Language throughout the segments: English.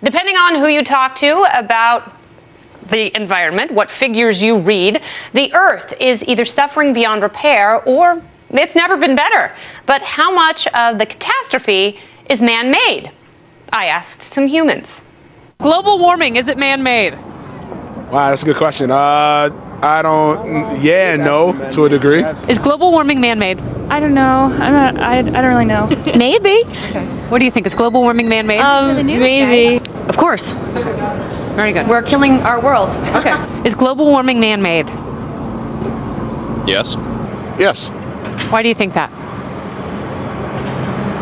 Depending on who you talk to about the environment, what figures you read, the Earth is either suffering beyond repair or it's never been better. But how much of the catastrophe is man-made? I asked some humans. Global warming, is it man-made? Wow, that's a good question. I don't, yeah and no, to a degree. Is global warming man-made? I don't know. I don't really know. Maybe. What do you think? Is global warming man-made? Maybe. Of course. Very good. We're killing our world. Okay. Is global warming man-made? Yes. Yes. Why do you think that?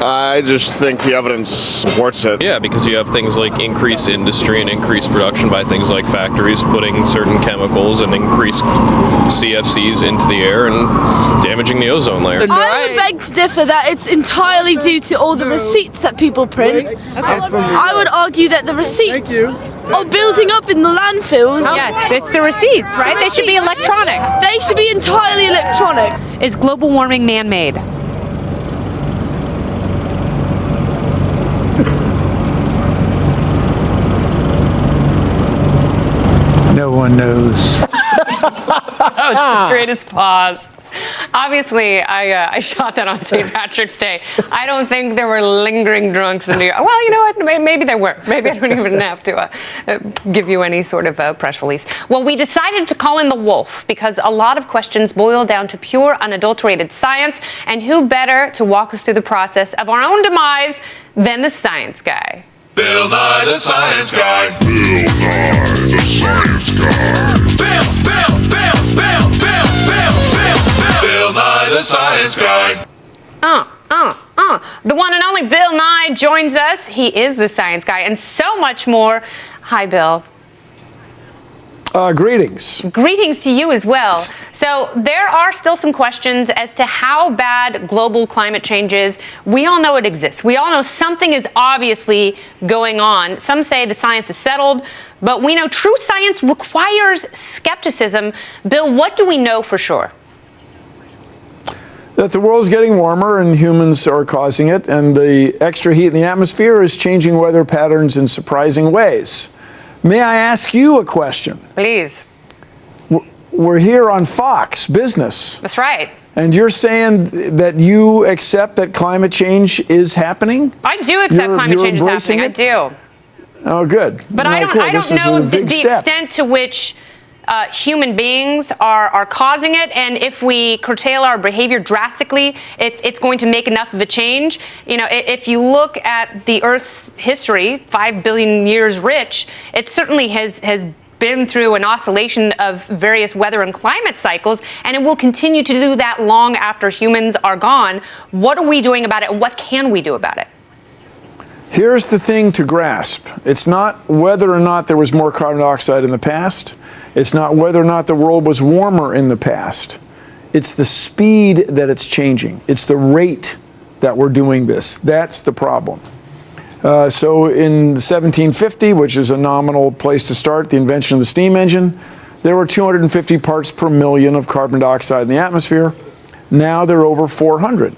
I just think the evidence supports it. Yeah, because you have things like increased industry and increased production by things like factories putting certain chemicals and increased CFCs into the air and damaging the ozone layer. I would beg to differ that it's entirely due to all the receipts that people print. I would argue that the receipts are building up in the landfills. Yes, it's the receipts, right? They should be electronic. They should be entirely electronic. Is global warming man-made? No one knows. That was the greatest pause. Obviously, I shot that on St. Patrick's Day. I don't think there were lingering drunks in New York. Well, you know what? Maybe there were. Maybe I don't even have to give you any sort of press release. Well, we decided to call in the wolf because a lot of questions boil down to pure, unadulterated science. And who better to walk us through the process of our own demise than the science guy? Bill Nye the Science Guy. Bill Nye the Science Guy. Bill Nye the Science Guy. The one and only Bill Nye joins us. He is the science guy and so much more. Hi, Bill. Greetings. Greetings to you as well. So there are still some questions as to how bad global climate change is. We all know it exists. We all know something is obviously going on. Some say the science is settled, but we know true science requires skepticism. Bill, what do we know for sure? That the world's getting warmer and humans are causing it, and the extra heat in the atmosphere is changing weather patterns in surprising ways. May I ask you a question? Please. We're here on Fox Business. That's right. And you're saying that you accept that climate change is happening? I do accept climate change is happening. I do. Oh, good. But well, I don't know the extent to which human beings are causing it, and if we curtail our behavior drastically, if it's going to make enough of a change. You know, if you look at the Earth's history, 5 billion years rich, it certainly has been through an oscillation of various weather and climate cycles, and it will continue to do that long after humans are gone. What are we doing about it, and what can we do about it? Here's the thing to grasp. It's not whether or not there was more carbon dioxide in the past. It's not whether or not the world was warmer in the past. It's the speed that it's changing. It's the rate that we're doing this. That's the problem. So in 1750, which is a nominal place to start, the invention of the steam engine, there were 250 parts per million of carbon dioxide in the atmosphere. Now there are over 400.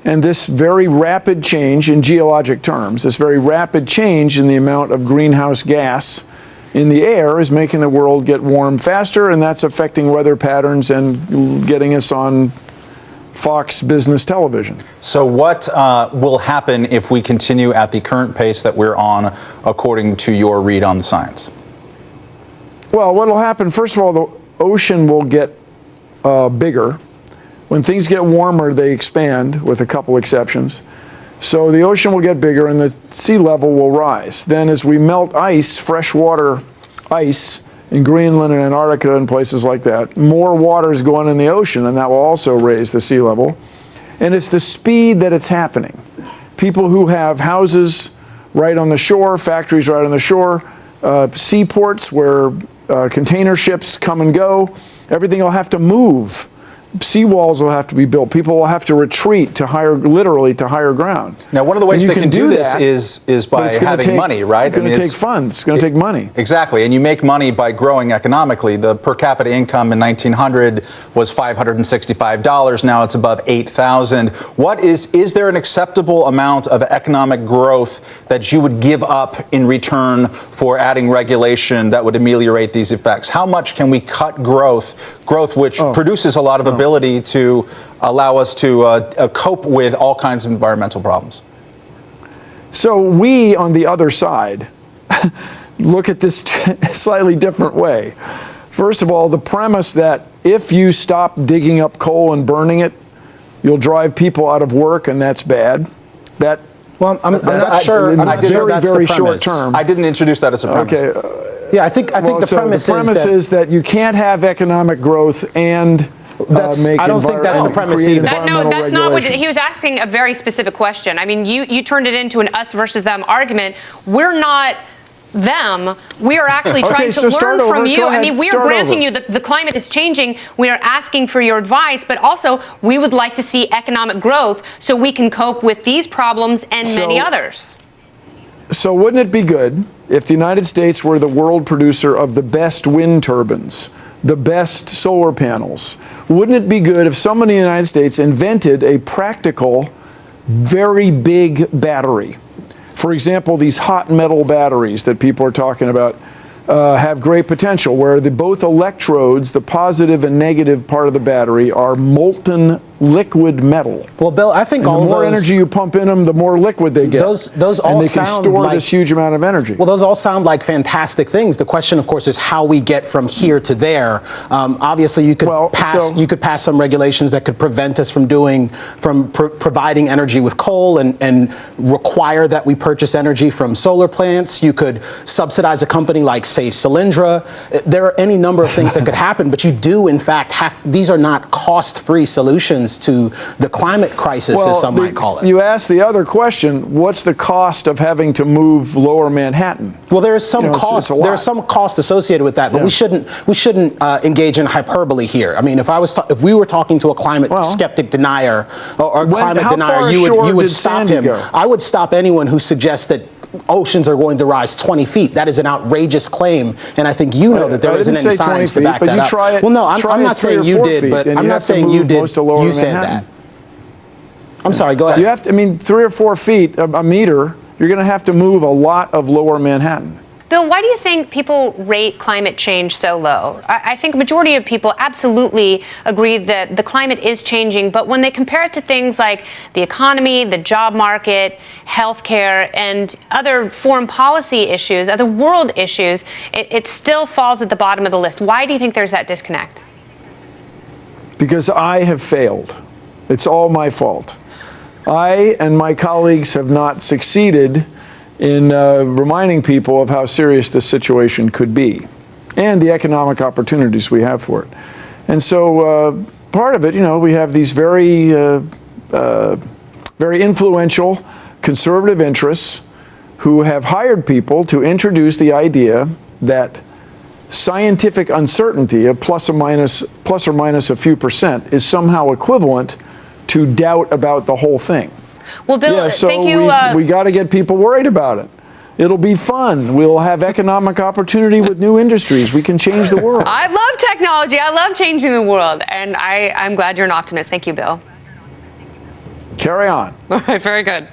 And this very rapid change in geologic terms, this very rapid change in the amount of greenhouse gas in the air is making the world get warm faster, and that's affecting weather patterns and getting us on Fox Business Television. So what will happen if we continue at the current pace that we're on, according to your read on the science? Well, what will happen, first of all, the ocean will get bigger. When things get warmer, they expand, with a couple exceptions. So the ocean will get bigger and the sea level will rise. Then as we melt ice, freshwater ice, in Greenland and Antarctica and places like that, more water is going in the ocean, and that will also raise the sea level. And it's the speed that it's happening. People who have houses right on the shore, factories right on the shore, seaports where container ships come and go, everything will have to move seawalls will have to be built. People will have to retreat to literally to higher ground. Now, one of the ways And they you can do this that, is but by it's gonna having take money, right? It's going to take funds. It's going to take money. Exactly, and you make money by growing economically. The per capita income in 1900 was $565. Now it's above $8,000. Is there an acceptable amount of economic growth that you would give up in return for adding regulation that would ameliorate these effects? How much can we cut growth which produces a lot of ability to allow us to cope with all kinds of environmental problems? So we, on the other side, look at this a slightly different way. First of all, the premise that if you stop digging up coal and burning it, you'll drive people out of work, and that's bad. Well, I'm not sure. In I'm not the sure that's very the short premise. term. I didn't introduce that as a premise. Okay. Yeah, I think the premise is that you can't have economic growth and I don't think that's the premise either. That's not what he was asking. A very specific question. I mean, you turned it into an us versus them argument. We're not them. We are actually trying to learn from you. I mean, we are granting you that the climate is changing. We are asking for your advice, but also we would like to see economic growth so we can cope with these problems and many others. So wouldn't it be good if the United States were the world producer of the best wind turbines, the best solar panels? Wouldn't it be good if someone in the United States invented a practical, very big battery? For example, these hot metal batteries that people are talking about have great potential, where both electrodes, the positive and negative part of the battery, are molten liquid metal. Well, Bill, I think and all the more energy you pump in them, the more liquid they get. Those all and they sound can store like this huge amount of energy. Well, those all sound like fantastic things. The question, of course, is how we get from here to there. Obviously, you could pass some regulations that could prevent us from providing energy with coal and require that we purchase energy from solar plants. You could subsidize a company like, say, Solyndra. There are any number of things that could happen, but you do, in fact, these are not cost-free solutions to the climate crisis, as some might call it. You asked the other question, what's the cost of having to move Lower Manhattan? Well, there is some cost. There's some cost associated with that, but we shouldn't engage in hyperbole here. I mean, if we were talking to a climate skeptic denier or climate denier, you would stop him. I would stop anyone who suggests that oceans are going to rise 20 feet. That is an outrageous claim, and I think you know that there isn't any science to back that up. Well, no, I'm not saying you did, but I'm not saying you did. You said that. I'm sorry, go ahead. You have to, 3 or 4 feet, a meter, you're going to have to move a lot of Lower Manhattan. Bill, why do you think people rate climate change so low? I think a majority of people absolutely agree that the climate is changing, but when they compare it to things like the economy, the job market, healthcare, and other foreign policy issues, other world issues, it still falls at the bottom of the list. Why do you think there's that disconnect? Because I have failed. It's all my fault. I and my colleagues have not succeeded in reminding people of how serious this situation could be and the economic opportunities we have for it. And so part of it, we have these very influential conservative interests who have hired people to introduce the idea that scientific uncertainty of plus or minus a few percent is somehow equivalent to doubt about the whole thing. Well, Bill, thank you. We got to get people worried about it. It'll be fun. We'll have economic opportunity with new industries. We can change the world. I love technology. I love changing the world. And I'm glad you're an optimist. Thank you, Bill. Carry on. All right, very good.